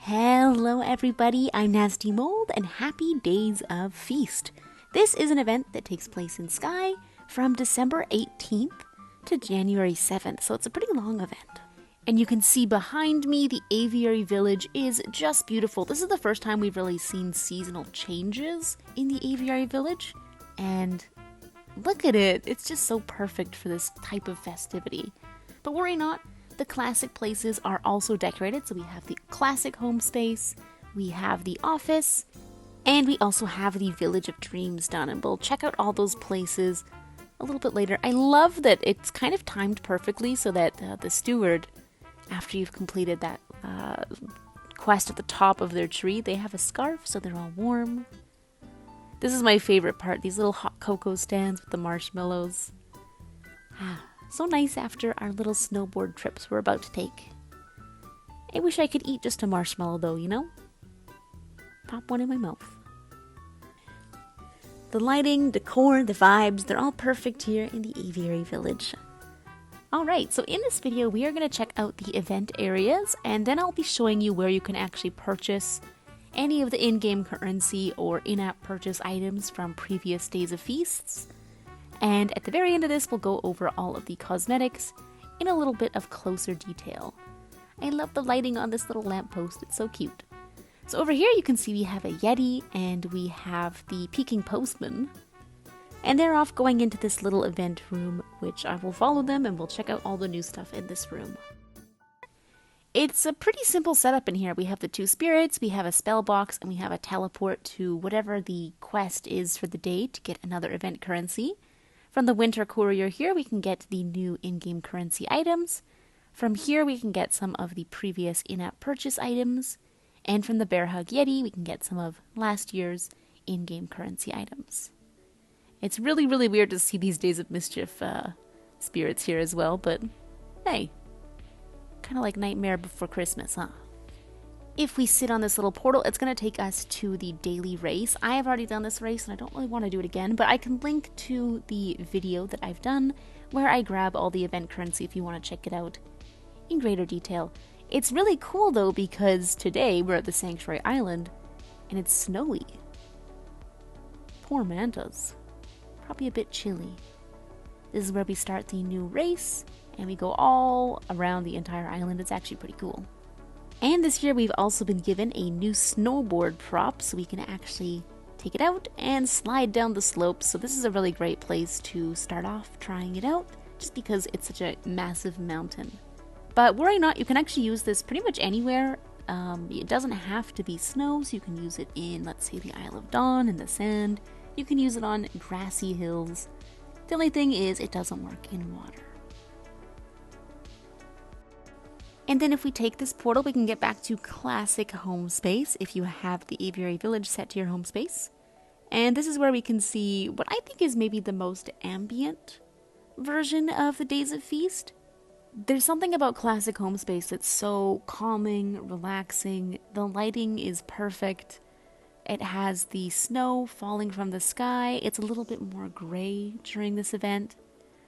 Hello everybody, I'm nastymold and happy days of feast. This is an event that takes place in Sky from December 18th to January 7th, so it's a pretty long event. And you can see behind me the Aviary Village is just beautiful. This is the first time we've really seen seasonal changes in the Aviary Village, and look at it, it's just so perfect for this type of festivity. But worry not, the classic places are also decorated, so we have the classic home space, we have the office, and we also have the Village of Dreams done, and we'll check out all those places a little bit later. I love that it's kind of timed perfectly so that the steward, after you've completed that quest at the top of their tree, they have a scarf so they're all warm. This is my favorite part, these little hot cocoa stands with the marshmallows. So nice after our little snowboard trips we're about to take. I wish I could eat just a marshmallow though, you know? Pop one in my mouth. The lighting, decor, the vibes, they're all perfect here in the Aviary Village. Alright, so in this video we are going to check out the event areas, and then I'll be showing you where you can actually purchase any of the in-game currency or in-app purchase items from previous days of feasts. And at the very end of this, we'll go over all of the cosmetics in a little bit of closer detail. I love the lighting on this little lamppost, it's so cute. So over here you can see we have a Yeti and we have the Peking Postman. And they're off going into this little event room, which I will follow them and we'll check out all the new stuff in this room. It's a pretty simple setup in here. We have the two spirits, we have a spell box, and we have a teleport to whatever the quest is for the day to get another event currency. From the Winter Courier here, we can get the new in-game currency items. From here, we can get some of the previous in-app purchase items. And from the Bear Hug Yeti, we can get some of last year's in-game currency items. It's really, really weird to see these Days of Mischief spirits here as well, but hey, kind of like Nightmare Before Christmas, huh? If we sit on this little portal, it's going to take us to the daily race. I have already done this race and I don't really want to do it again, but I can link to the video that I've done where I grab all the event currency if you want to check it out in greater detail. It's really cool though because today we're at the Sanctuary Island and it's snowy. Poor mantas. Probably a bit chilly. This is where we start the new race and we go all around the entire island. It's actually pretty cool. And this year we've also been given a new snowboard prop so we can actually take it out and slide down the slopes. So this is a really great place to start off trying it out just because it's such a massive mountain. But worry not, you can actually use this pretty much anywhere. It doesn't have to be snow, so you can use it in, let's say, the Isle of Dawn in the sand. You can use it on grassy hills. The only thing is it doesn't work in water. And then if we take this portal, we can get back to classic home space if you have the Aviary Village set to your home space. And this is where we can see what I think is maybe the most ambient version of the Days of Feast. There's something about classic home space that's so calming, relaxing. The lighting is perfect. It has the snow falling from the sky. It's a little bit more gray during this event,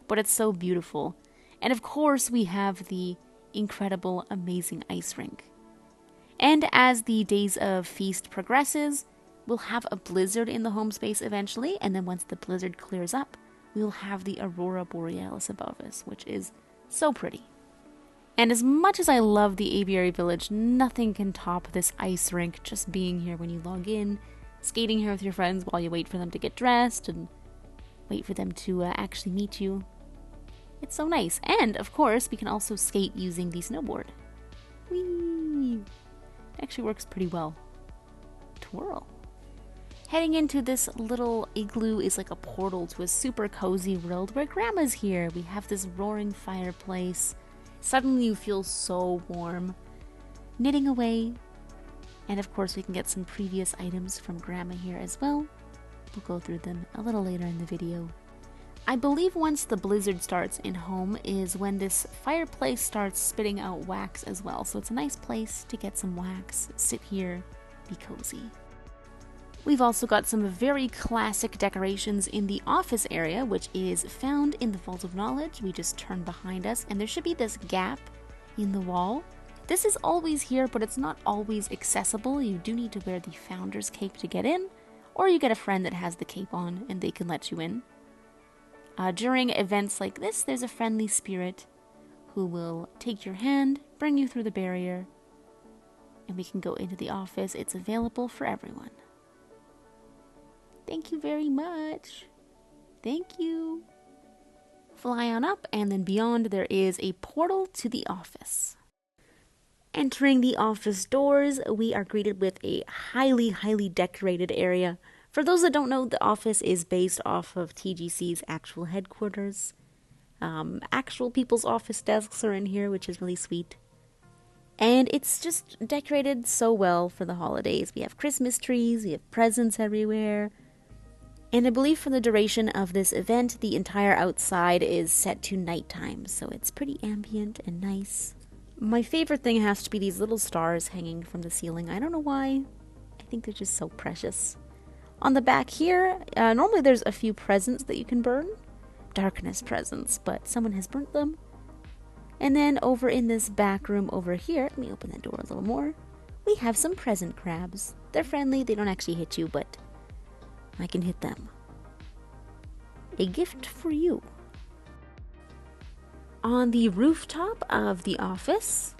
but it's so beautiful. And of course we have the incredible, amazing ice rink. And as the Days of Feast progresses, we'll have a blizzard in the home space eventually, and then once the blizzard clears up, we'll have the Aurora Borealis above us, which is so pretty. And as much as I love the Aviary Village, nothing can top this ice rink, just being here when you log in, skating here with your friends while you wait for them to get dressed, and wait for them to actually meet you. It's so nice. And, of course, we can also skate using the snowboard. Whee! It actually works pretty well. Twirl. Heading into this little igloo is like a portal to a super cozy world where Grandma's here. We have this roaring fireplace. Suddenly you feel so warm. Knitting away. And, of course, we can get some previous items from Grandma here as well. We'll go through them a little later in the video. I believe once the blizzard starts in home is when this fireplace starts spitting out wax as well. So it's a nice place to get some wax, sit here, be cozy. We've also got some very classic decorations in the office area, which is found in the Vault of Knowledge. We just turn behind us and there should be this gap in the wall This is always here, but it's not always accessible. You do need to wear the founder's cape to get in, or you get a friend that has the cape on and they can let you in. During events like this, there's a friendly spirit who will take your hand, bring you through the barrier, and we can go into the office. It's available for everyone. Thank you very much. Thank you. Fly on up, and then beyond there is a portal to the office. Entering the office doors, we are greeted with a highly decorated area. For those that don't know, the office is based off of TGC's actual headquarters. Actual people's office desks are in here, which is really sweet. And it's just decorated so well for the holidays. We have Christmas trees, we have presents everywhere. And I believe for the duration of this event, the entire outside is set to nighttime, so it's pretty ambient and nice. My favorite thing has to be these little stars hanging from the ceiling. I don't know why. I think they're just so precious. On the back here, normally there's a few presents that you can burn. Darkness presents, but someone has burnt them. And then over in this back room over here, let me open that door a little more. We have some present crabs. They're friendly, they don't actually hit you, but I can hit them. A gift for you. On the rooftop of the office,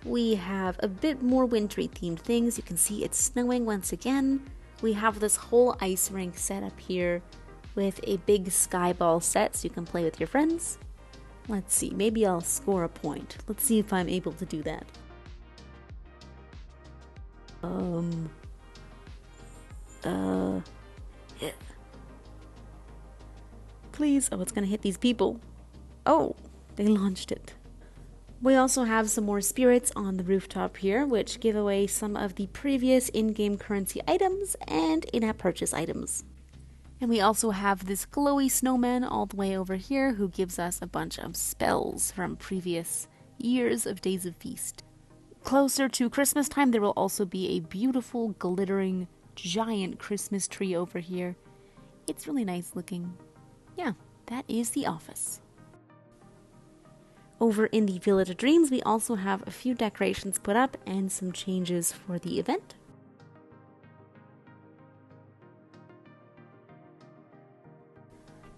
we have a bit more wintry themed things. You can see it's snowing once again. We have this whole ice rink set up here with a big skyball set so you can play with your friends. Let's see, maybe I'll score a point. Let's see if I'm able to do that. Please. Oh, it's gonna hit these people. Oh, they launched it. We also have some more spirits on the rooftop here, which give away some of the previous in-game currency items and in-app purchase items. And we also have this glowy snowman all the way over here who gives us a bunch of spells from previous years of Days of Feast. Closer to Christmas time, there will also be a beautiful, glittering, giant Christmas tree over here. It's really nice looking. Yeah, that is the office. Over in the Village of Dreams, we also have a few decorations put up and some changes for the event.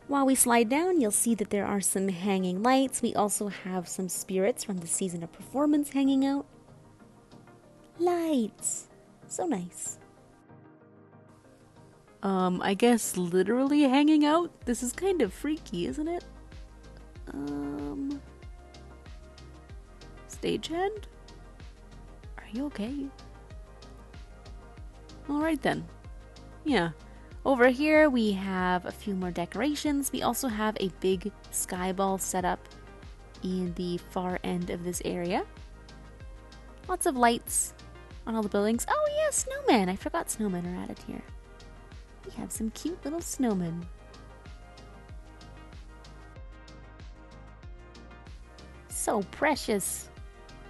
While we slide down, you'll see that there are some hanging lights. We also have some spirits from the season of performance hanging out. Lights! So nice. I guess literally hanging out? This is kind of freaky, isn't it? Stagehand? Are you okay? Alright then. Yeah. Over here we have a few more decorations. We also have a big skyball set up in the far end of this area. Lots of lights on all the buildings. Oh yeah, snowmen! I forgot snowmen are added here. We have some cute little snowmen. So precious.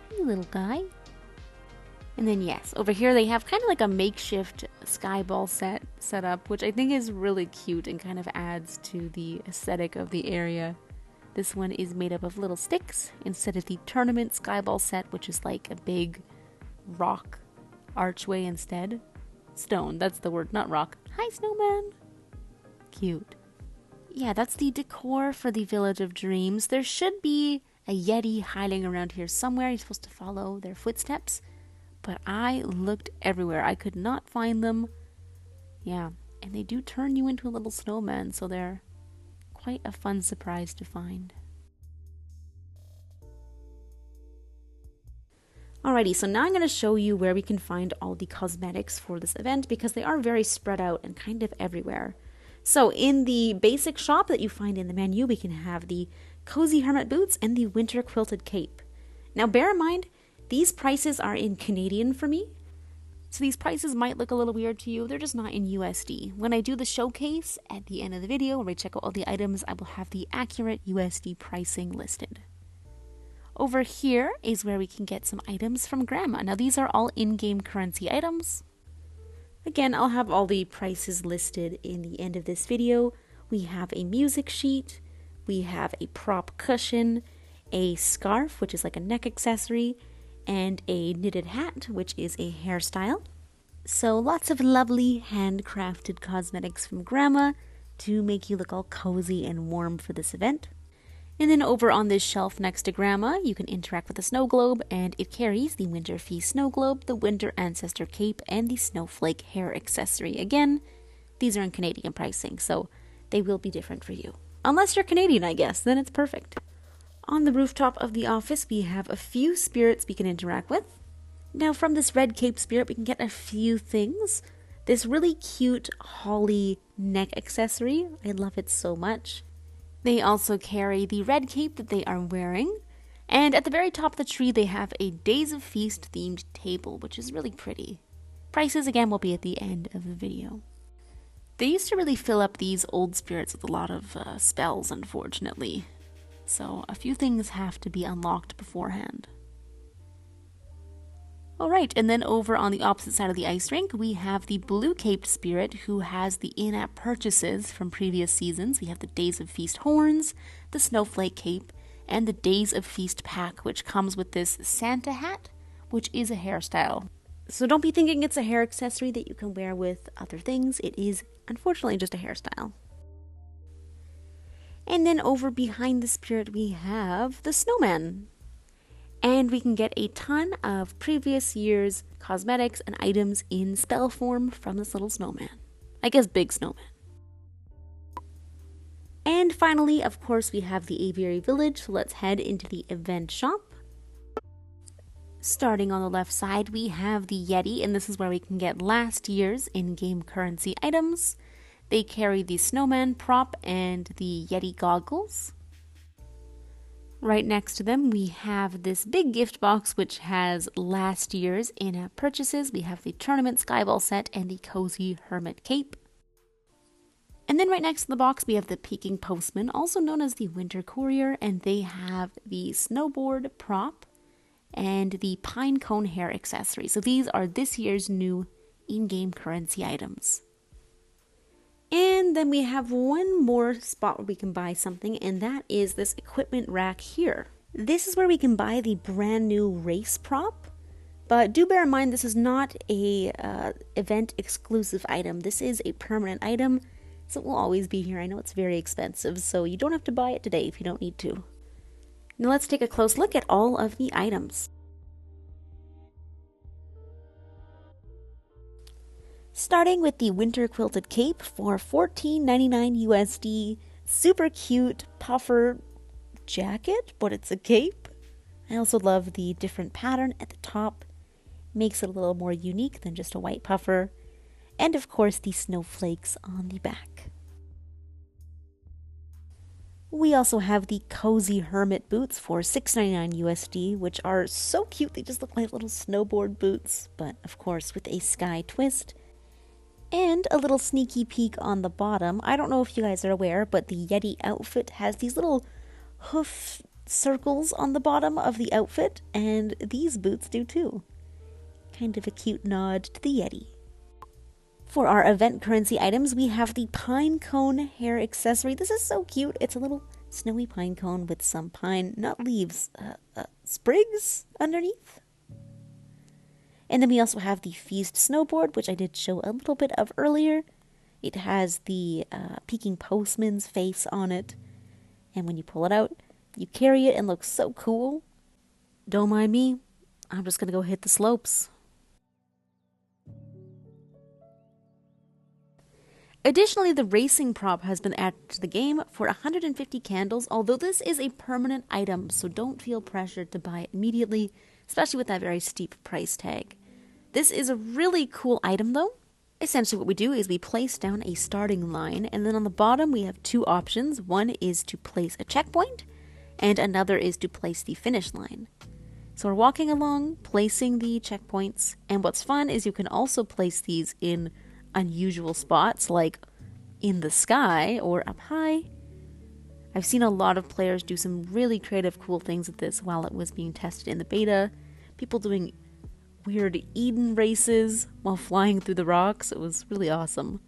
Hey, little guy. And then yes, over here they have kind of like a makeshift skyball set up, which I think is really cute and kind of adds to the aesthetic of the area. This one is made up of little sticks instead of the tournament skyball set, which is like a big rock archway instead. Stone, that's the word, not rock. Hi, snowman. Cute. Yeah, that's the decor for the Village of Dreams. There should be a Yeti hiding around here somewhere. You're supposed to follow their footsteps. But I looked everywhere. I could not find them. Yeah, and they do turn you into a little snowman, so they're quite a fun surprise to find. Alrighty, so now I'm going to show you where we can find all the cosmetics for this event because they are very spread out and kind of everywhere. So in the basic shop that you find in the menu, we can have the cozy Hermit Boots and the winter Quilted Cape. Now bear in mind, these prices are in Canadian for me, so these prices might look a little weird to you. They're just not in USD. When I do the showcase at the end of the video where we check out all the items, I will have the accurate USD pricing listed. Over here is where we can get some items from Grammas. Now these are all in-game currency items. Again, I'll have all the prices listed in the end of this video. We have a music sheet, we have a prop cushion, a scarf, which is like a neck accessory, and a knitted hat, which is a hairstyle. So lots of lovely handcrafted cosmetics from Gramma to make you look all cozy and warm for this event. And then over on this shelf next to Gramma, you can interact with the snow globe, and it carries the Winter Feast Snow Globe, the Winter Ancestor Cape, and the Snowflake hair accessory. Again, these are in Canadian pricing, so they will be different for you. Unless you're Canadian, I guess, then it's perfect. On the rooftop of the office, we have a few spirits we can interact with. Now from this red cape spirit, we can get a few things. This really cute holly neck accessory. I love it so much. They also carry the red cape that they are wearing. And at the very top of the tree, they have a Days of Feast themed table, which is really pretty. Prices, again, will be at the end of the video. They used to really fill up these old spirits with a lot of spells, unfortunately. So a few things have to be unlocked beforehand. Alright, and then over on the opposite side of the ice rink, we have the blue caped spirit who has the in-app purchases from previous seasons. We have the Days of Feast horns, the Snowflake Cape, and the Days of Feast pack, which comes with this Santa hat, which is a hairstyle. So don't be thinking it's a hair accessory that you can wear with other things. It is, unfortunately, just a hairstyle. And then over behind the spirit, we have the snowman. And we can get a ton of previous year's cosmetics and items in spell form from this little snowman. I guess big snowman. And finally, of course, we have the Aviary Village, so let's head into the event shop. Starting on the left side, we have the Yeti, and this is where we can get last year's in-game currency items. They carry the Snowman Prop and the Yeti Goggles. Right next to them, we have this big gift box which has last year's in-app purchases. We have the Tournament Skyball Set and the Cozy Hermit Cape. And then right next to the box, we have the Peking Postman, also known as the Winter Courier, and they have the Snowboard Prop and the Pinecone hair accessory. So these are this year's new in-game currency items. And then we have one more spot where we can buy something, and that is this equipment rack here. This is where we can buy the brand new race prop, but do bear in mind this is not a event exclusive item. This is a permanent item, so it will always be here. I know it's very expensive, so you don't have to buy it today if you don't need to. Now let's take a close look at all of the items. Starting with the Winter Quilted Cape for $14.99 USD. Super cute puffer jacket, but it's a cape. I also love the different pattern at the top. Makes it a little more unique than just a white puffer. And of course the snowflakes on the back. We also have the Cozy Hermit Boots for $6.99 USD, which are so cute. They just look like little snowboard boots, but of course with a sky twist. And a little sneaky peek on the bottom. I don't know if you guys are aware, but the Yeti outfit has these little hoof circles on the bottom of the outfit, and these boots do too. Kind of a cute nod to the Yeti. For our event currency items, we have the Pinecone hair accessory. This is so cute. It's a little snowy pine cone with some pine, not leaves, sprigs underneath. And then we also have the Feast Snowboard, which I did show a little bit of earlier. It has the Peking Postman's face on it. And when you pull it out, you carry it and looks so cool. Don't mind me. I'm just going to go hit the slopes. Additionally, the racing prop has been added to the game for 150 candles, although this is a permanent item, so don't feel pressured to buy it immediately, especially with that very steep price tag. This is a really cool item though. Essentially what we do is we place down a starting line, and then on the bottom we have two options. One is to place a checkpoint, and another is to place the finish line. So we're walking along, placing the checkpoints, and what's fun is you can also place these in unusual spots, like in the sky or up high. I've seen a lot of players do some really creative, cool things with this while it was being tested in the beta. People doing weird Eden races while flying through the rocks. It was really awesome.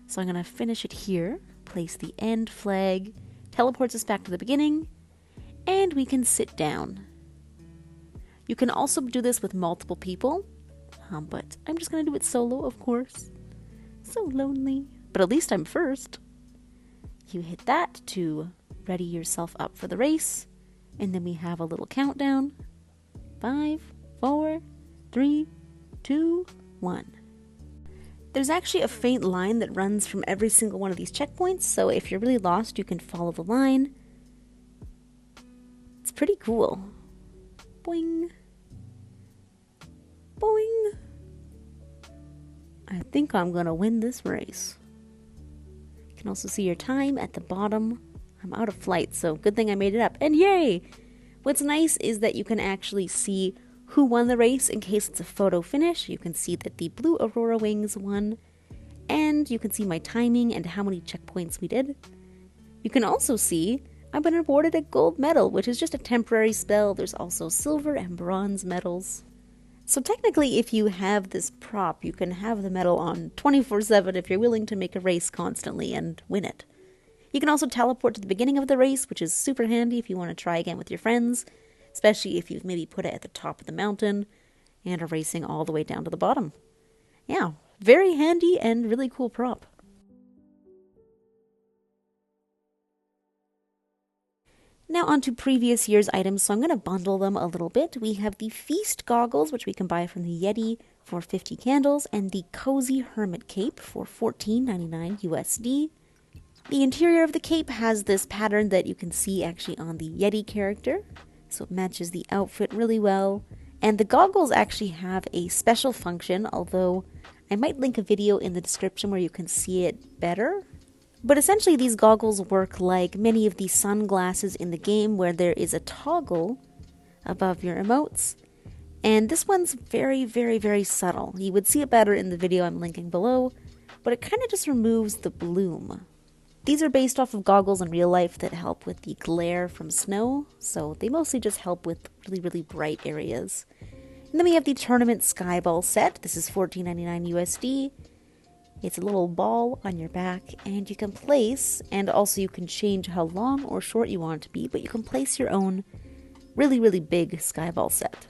So I'm going to finish it here, place the end flag, teleports us back to the beginning, and we can sit down. You can also do this with multiple people, but I'm just going to do it solo, of course. So lonely, but at least I'm first. You hit that to ready yourself up for the race, and then we have a little countdown. 5, 4, 3, 2, 1. There's actually a faint line that runs from every single one of these checkpoints, so if you're really lost, you can follow the line. It's pretty cool. Boing. Boing. I think I'm gonna win this race. You can also see your time at the bottom. I'm out of flight, so good thing I made it up. And yay! What's nice is that you can actually see who won the race in case it's a photo finish. You can see that the blue Aurora Wings won, and you can see my timing and how many checkpoints we did. You can also see I've been awarded a gold medal, which is just a temporary spell. There's also silver and bronze medals. So technically, if you have this prop, you can have the medal on 24/7 if you're willing to make a race constantly and win it. You can also teleport to the beginning of the race, which is super handy if you want to try again with your friends, especially if you've maybe put it at the top of the mountain and are racing all the way down to the bottom. Yeah, very handy and really cool prop. Now on to previous year's items, so I'm going to bundle them a little bit. We have the Feast Goggles, which we can buy from the Yeti for 50 candles, and the Cozy Hermit Cape for $14.99 USD. The interior of the cape has this pattern that you can see actually on the Yeti character, so it matches the outfit really well. And the goggles actually have a special function, although I might link a video in the description where you can see it better. But essentially these goggles work like many of the sunglasses in the game, where there is a toggle above your emotes. And this one's very, very, very subtle. You would see it better in the video I'm linking below, but it kind of just removes the bloom. These are based off of goggles in real life that help with the glare from snow, so they mostly just help with really, really bright areas. And then we have the Tournament Skyball Set. This is $14.99 USD. It's a little ball on your back, and you can place, and also you can change how long or short you want it to be, but you can place your own really, really big skyball set.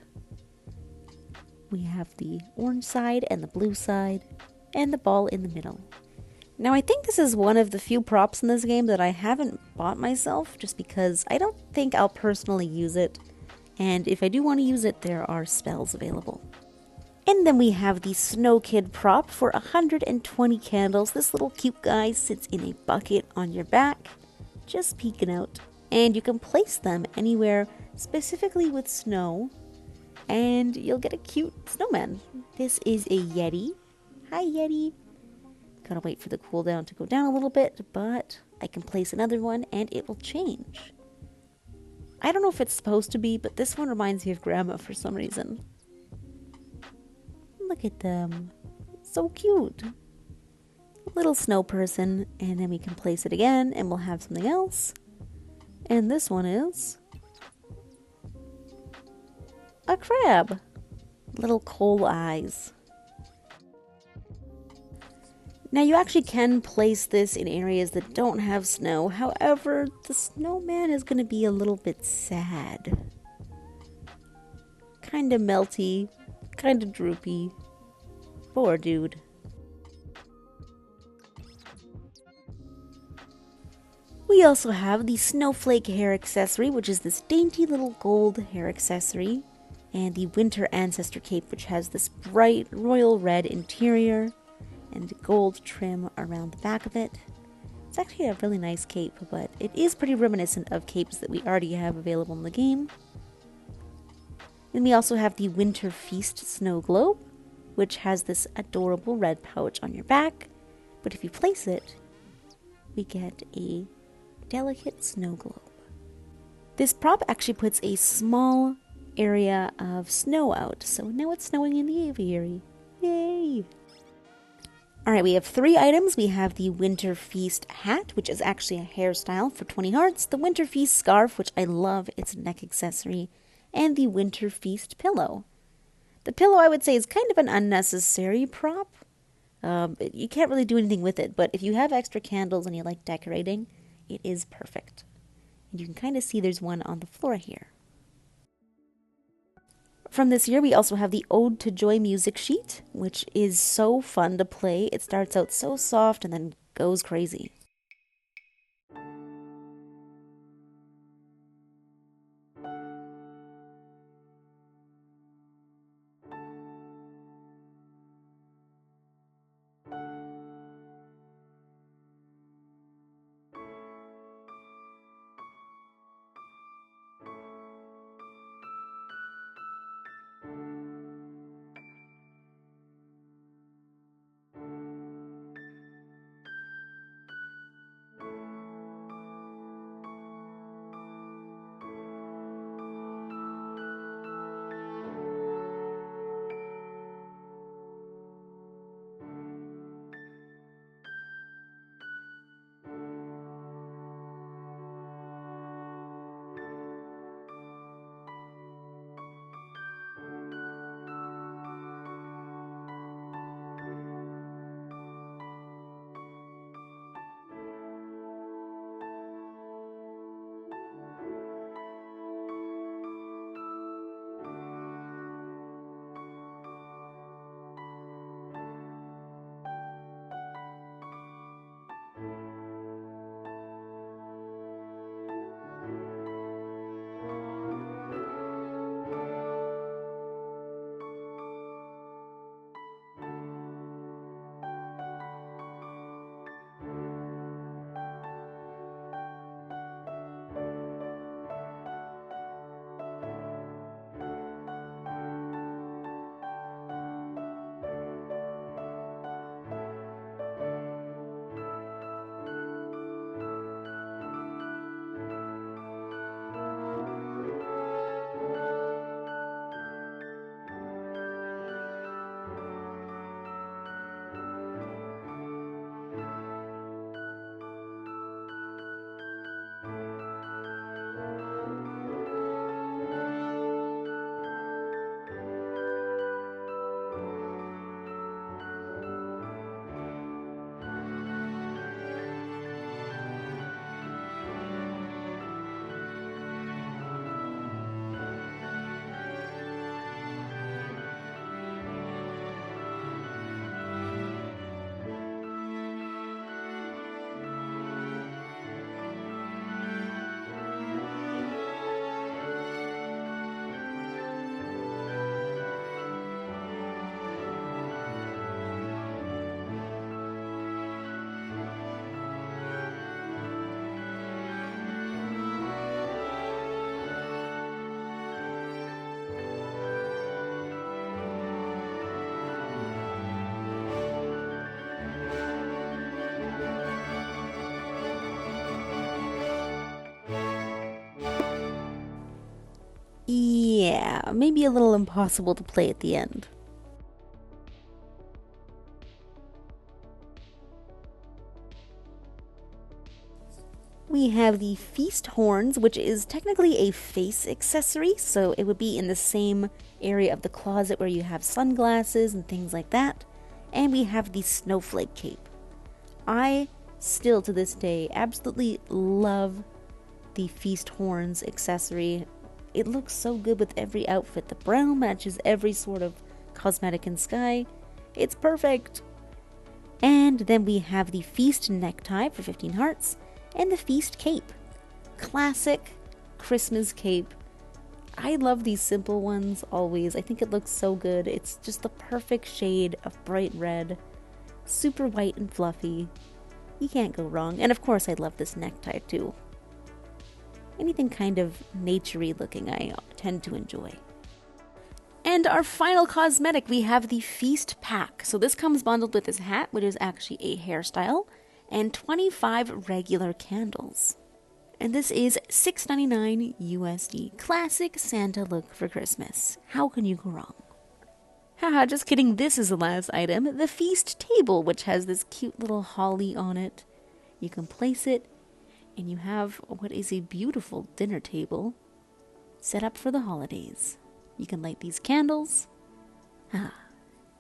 We have the orange side and the blue side, and the ball in the middle. Now I think this is one of the few props in this game that I haven't bought myself, just because I don't think I'll personally use it, and if I do want to use it, there are spells available. And then we have the Snow Kid prop for 120 candles. This little cute guy sits in a bucket on your back, just peeking out. And you can place them anywhere, specifically with snow, and you'll get a cute snowman. This is a Yeti. Hi Yeti. Gotta wait for the cooldown to go down a little bit, but I can place another one and it will change. I don't know if it's supposed to be, but this one reminds me of Grandma for some reason. Look at them. So cute. Little snow person, and then we can place it again and we'll have something else. And this one is a crab. Little coal eyes. Now you actually can place this in areas that don't have snow. However, the snowman is going to be a little bit sad. Kind of melty, kind of droopy. Poor dude. We also have the Snowflake hair accessory, which is this dainty little gold hair accessory, and the Winter Ancestor cape, which has this bright royal red interior and gold trim around the back of it. It's actually a really nice cape, but it is pretty reminiscent of capes that we already have available in the game. Then we also have the Winter Feast Snow Globe, which has this adorable red pouch on your back, but if you place it, we get a delicate snow globe. This prop actually puts a small area of snow out, so now it's snowing in the aviary. Yay! Alright, we have 3 items. We have the Winter Feast hat, which is actually a hairstyle for 20 hearts, the Winter Feast scarf, which I love, it's a neck accessory, and the Winter Feast pillow. The pillow, I would say, is kind of an unnecessary prop. You can't really do anything with it, but if you have extra candles and you like decorating, it is perfect. And you can kind of see there's one on the floor here. From this year, we also have the Ode to Joy music sheet, which is so fun to play. It starts out so soft and then goes crazy. Yeah, maybe a little impossible to play at the end. We have the Feast Horns, which is technically a face accessory, so it would be in the same area of the closet where you have sunglasses and things like that. And we have the Snowflake Cape. I still, to this day, absolutely love the Feast Horns accessory. It looks so good with every outfit. The brown matches every sort of cosmetic in Sky. It's perfect! And then we have the Feast Necktie for 15 hearts, and the Feast Cape. Classic Christmas cape. I love these simple ones always. I think it looks so good. It's just the perfect shade of bright red. Super white and fluffy. You can't go wrong. And of course I love this necktie too. Anything kind of naturey looking I tend to enjoy. And our final cosmetic, we have the Feast Pack. So this comes bundled with this hat, which is actually a hairstyle, and 25 regular candles. And this is $6.99 USD. Classic Santa look for Christmas. How can you go wrong? Haha, just kidding, this is the last item. The Feast Table, which has this cute little holly on it. You can place it, and you have what is a beautiful dinner table set up for the holidays. You can light these candles,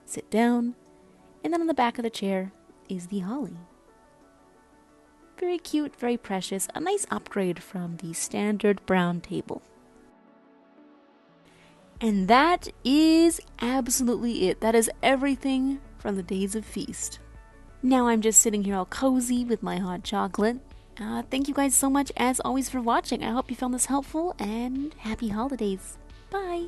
sit down, and then on the back of the chair is the holly. Very cute, very precious, a nice upgrade from the standard brown table. And that is absolutely it. That is everything from the days of feast. Now I'm just sitting here all cozy with my hot chocolate. Thank you guys so much as always for watching. I hope you found this helpful, and happy holidays. Bye!